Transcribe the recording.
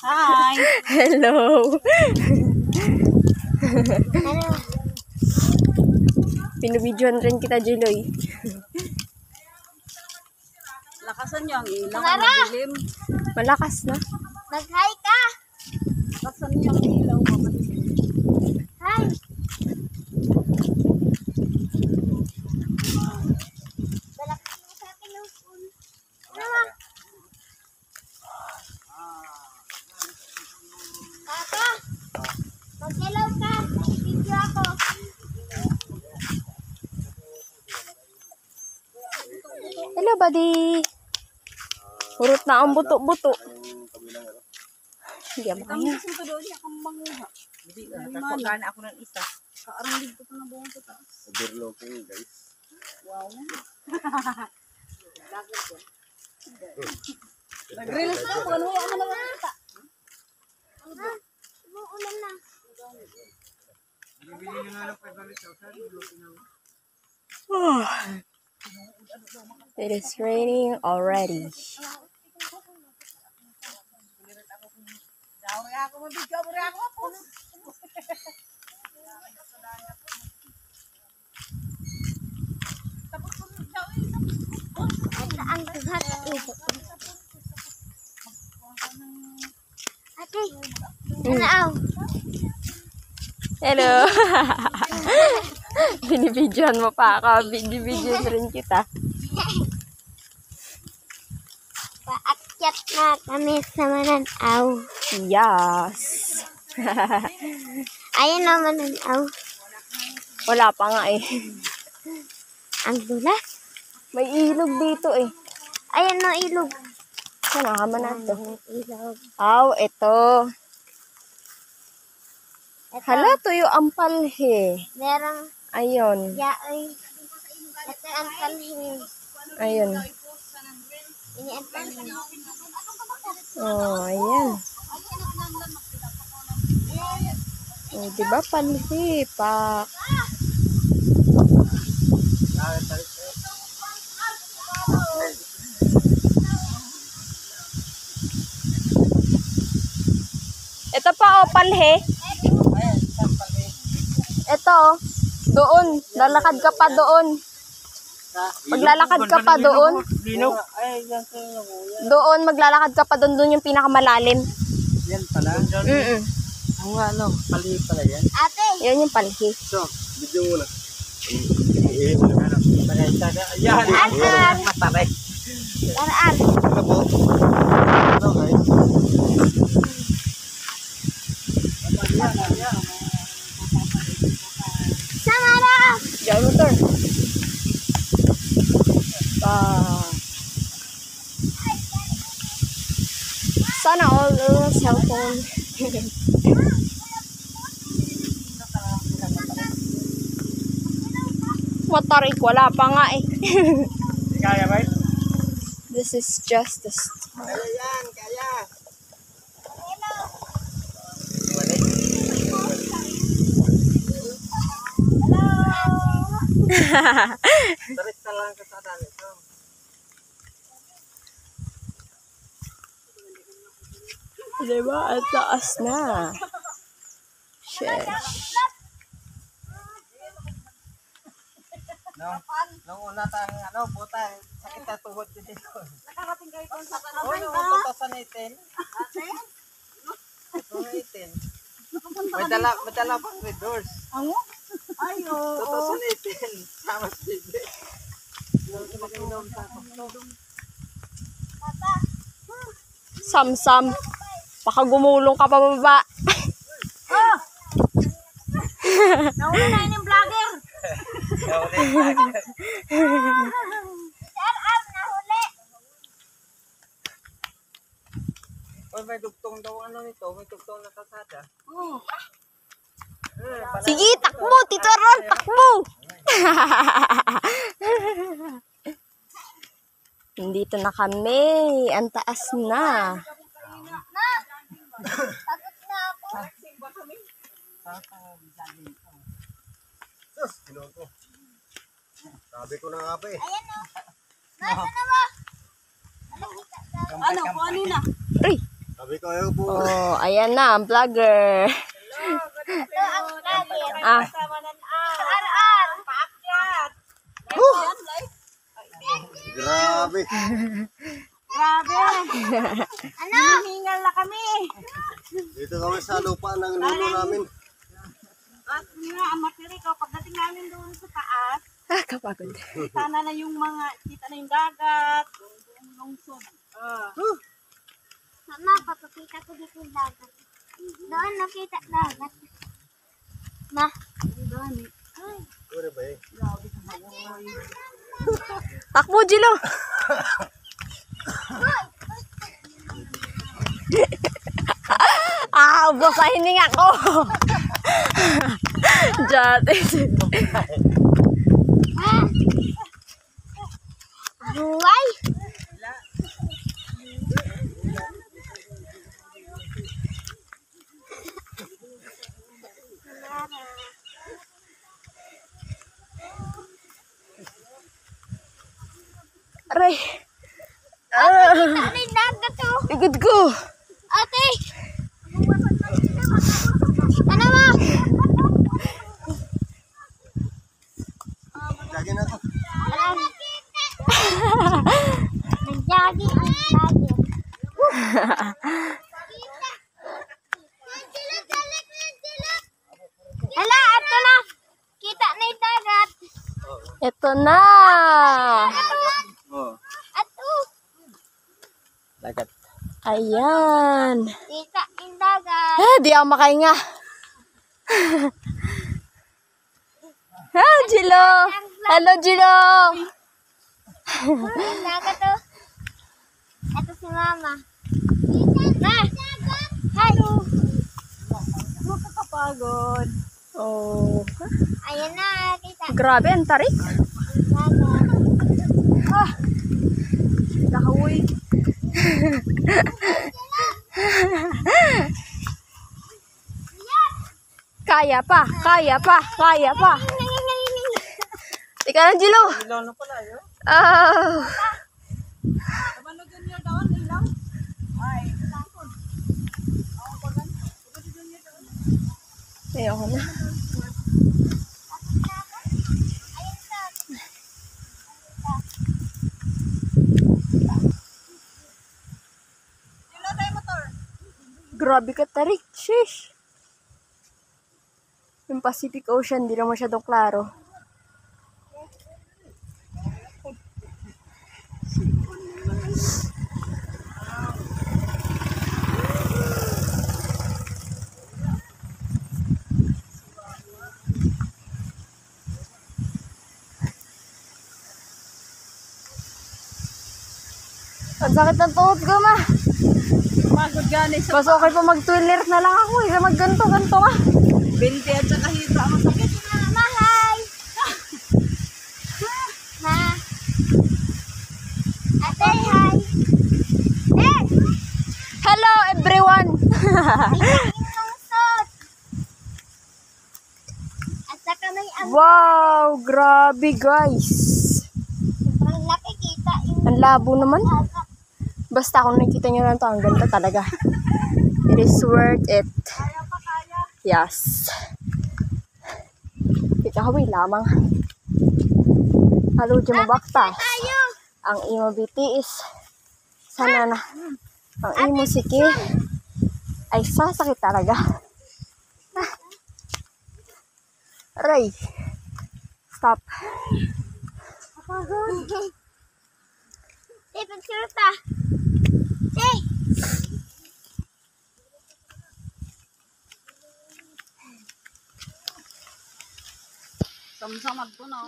Hi! Hello! Pinubidyohan rin kita, Juloy. Lakasan niyo ang ilaw. Madilim. Malakas na. Mag-hi ka! Lakasan niyo ang ilaw. Hi! Balaksin mo sa akin yung phone. Ano ba? Tata! Mag-hello ka! Video ako. Hello, buddy. Purot na ang buto-buto. Hindi ako Ang kaya. gusto ko doon siya kang manguha. Nagpagana ako ng isa. Kaarang dito pa na buong sa taas. Overlooking, guys. Wow. Nag-reels na po. Ano yan? Ano yan? Umuulan na. It is raining already. Ang buhat ito. Ate, ano? Hello! Binibidyohan mo pa ako. Binibidyohan rin kita. Paakyat na kami sa Mananaw. Yes! Ayan na Mananaw. Wala pa nga eh. Ang dulas. May ilog dito eh. Ayan na ilog. Saan nakama na ito? Ilog. Aw, ito. Ito, Hala, tuyo ang palhe. merong Ayun. yaoy. Ito ang kalhin. Ayun. Ini ang kalhin. Oh, ayan. Oh, diba palhe? Pak. Ito pa oh, palhe. Ito oh. Doon. Lalakad ka pa doon. Maglalakad ka pa doon. Doon, maglalakad ka pa doon. Doon yung pinakamalalim. Yan pala. Ang ano, pali pala yan. Ate, Yan yung palhi. So, Video mo na. ano, tagay-taga. Ayan, Asan? mataray. Araan. Ano po? Ano guys? Samara! Diyan motor. Sana all cellphone. Motorik, wala pa nga eh. Kaya ba? This is just the start. Kaya yan, kaya. Tarik na lang kasatan ito. Diba? Ang taas na. Sheesh. No, nung una tang ano, buta, sakit na tuhod din dito. Nakarating kayo kung sa Oh, nung 2018. 2018. May dala pang Red Doors. Ano? Ay, oo. 2018. Sama si Bibi. Sam-sam. Baka gumulong ka pa baba. Nauna na yun yung vlogger. Araan, nahuli. Oy, may dugtong daw ano nito, may dugtong na kalsada. Oh. Sige, takbo. Tito Ron, takbo. Nandito na kami. Ang taas na. Pagod na ako. Sus, kinuha ko. Sabi ko na nga pa eh. Ayan o. Nasa na ba? Ano, kung ano na? Uy. Sabi ko ayaw po. Oh, ayan na, ang vlogger. Ito ang vlogger. Ah, Kasama ng ar. Paakyat. Grabe. Grabe. Ano? Hihingal na kami. Dito kami sa lupa ng lolo namin. At nga, ang matiri ko, pagdating namin doon sa taas, kapagod. sana na yung kita na yung dagat, yung lungsod. Mama, papakita ko dito yung dagat. Doon nakita dagat. Ma. Ano ba eh? Takbo, Jilo. Ubos sa hininga ko. Jatis. Buhay. Aray. Ano yung dagat to? Igod ko. Ate! Ano mo? Lagi na to. Alam. Nag-jogging ang dagat. Hala, ato na. Kita na yung dagat. Ito na. Oh. Ato. Dagat. Ayan. Kita yung dagat. Di ako makahinga. Jilo. Hello, Jilo. Yung dagat to. Ito si Mama. Ma! Hi! Nakakapagod. Oh. Ayan na, kita. Grabe, ang tarik. Dagat. Nakahuy. Kaya pa, kaya pa, kaya pa. Ika na, Jilo. Ilaw na pala yun. Kabanugan niyo doon, ilaw. Ay, takot. Ayoko na. Grabe ka tarik, shish. Yung Pacific Ocean, di na masyadong klaro. Ang sakit ng tuhod ko, ma. Pagod gani sa Mas okay pa mag-twirler na lang ako. Magganto-ganto nga. 20 at saka hita. Masakit. Mama, hi! Ma! Ate, hi! Eh! Hello, everyone! Lungsod! At saka may Wow! Grabe, guys. sobrang laki kita yung Ang labo naman. dagat. Basta kung nakita nyo lang ito, ang ganda talaga. It is worth it. Kaya pa kaya. Yes. Kita kaway lamang. Halo, dyan mo baktas. Tayo! Ang imo BTS. Sana na. Ang imo siki. Ay, sasakit talaga. Aray. Stop. Say, picture pa. Say! Samsamad ko na.